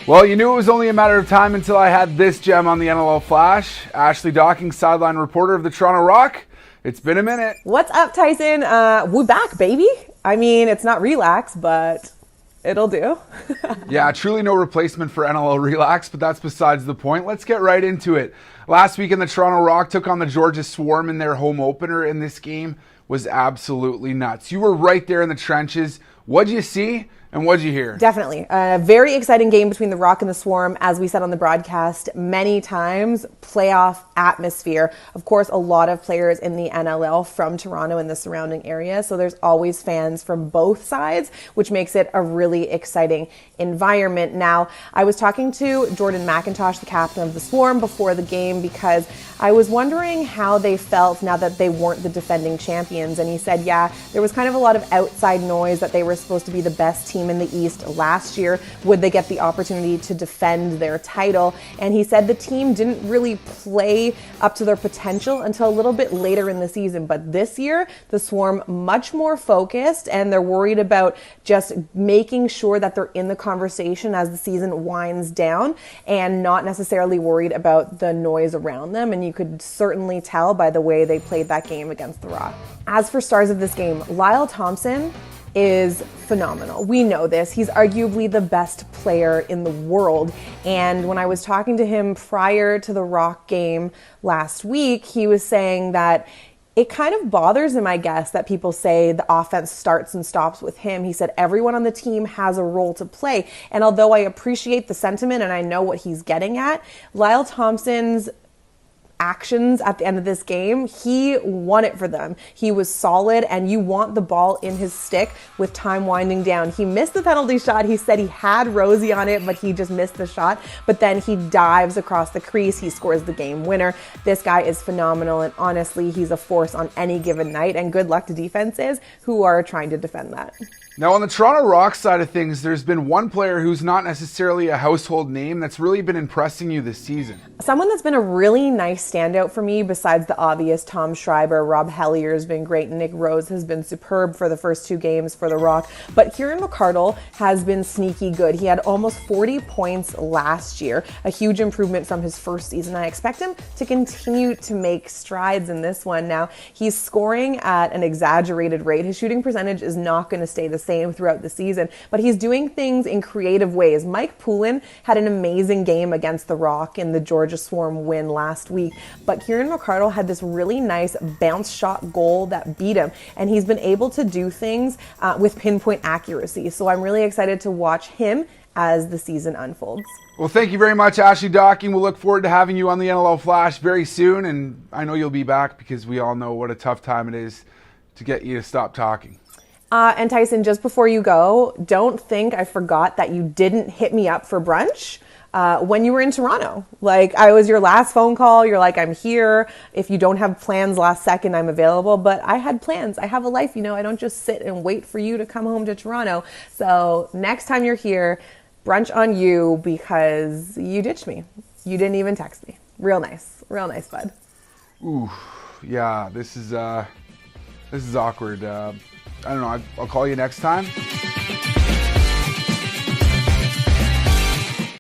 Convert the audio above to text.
Well, you knew it was only a matter of time until I had this gem on the NLL Flash. Ashley Docking, sideline reporter of the Toronto Rock. It's been a minute. What's up, Tyson? We're back, baby. I mean, it's not relax, but it'll do. Yeah, truly no replacement for NLL Relax, but that's besides the point. Let's get right into it. Last weekend, the Toronto Rock took on the Georgia Swarm in their home opener, and this game was absolutely nuts. You were right there in the trenches. What'd you see? And what'd you hear? Definitely. A very exciting game between the Rock and the Swarm, as we said on the broadcast many times. Playoff atmosphere. Of course, a lot of players in the NLL from Toronto and the surrounding area, so there's always fans from both sides, which makes it a really exciting environment. Now, I was talking to Jordan McIntosh, the captain of the Swarm, before the game because I was wondering how they felt now that they weren't the defending champions, and he said, yeah, there was kind of a lot of outside noise that they were supposed to be the best team in the East last year. Would they get the opportunity to defend their title? And he said the team didn't really play up to their potential until a little bit later in the season. But this year, the Swarm much more focused, and they're worried about just making sure that they're in the conversation as the season winds down and not necessarily worried about the noise around them. And you could certainly tell by the way they played that game against the Rock. As for stars of this game, Lyle Thompson is phenomenal. We know this. He's arguably the best player in the world. And when I was talking to him prior to the Rock game last week, he was saying that it kind of bothers him, I guess, that people say the offense starts and stops with him. He said everyone on the team has a role to play. And although I appreciate the sentiment and I know what he's getting at, Lyle Thompson's actions at the end of this game, he won it for them. He was solid, and you want the ball in his stick with time winding down. He missed the penalty shot. He said he had Rosie on it, but he just missed the shot. But then he dives across the crease. He scores the game winner. This guy is phenomenal, and honestly, he's a force on any given night, and good luck to defenses who are trying to defend that. Now, on the Toronto Rock side of things, there's been one player who's not necessarily a household name that's really been impressing you this season. Someone that's been a really nice standout for me, besides the obvious Tom Schreiber, Rob Hellier has been great, Nick Rose has been superb for the first two games for the Rock, but Kieran McArdle has been sneaky good. He had almost 40 points last year, a huge improvement from his first season. I expect him to continue to make strides in this one. Now, he's scoring at an exaggerated rate. His shooting percentage is not going to stay the same throughout the season, but he's doing things in creative ways. Mike Poulin had an amazing game against the Rock in the Georgia Swarm win last week, but Kieran McArdle had this really nice bounce shot goal that beat him, and he's been able to do things with pinpoint accuracy. So I'm really excited to watch him as the season unfolds. Well, thank you very much, Ashley Docking. We'll look forward to having you on the NLL Flash very soon, and I know you'll be back because we all know what a tough time it is to get you to stop talking. And Tyson, just before you go, don't think I forgot that you didn't hit me up for brunch when you were in Toronto. Like, I was your last phone call. You're like, I'm here. If you don't have plans last second, I'm available. But I had plans. I have a life, you know. I don't just sit and wait for you to come home to Toronto. So next time you're here, brunch on you, because you ditched me. You didn't even text me. Real nice, bud. Ooh, yeah, this is awkward. I don't know. I'll call you next time.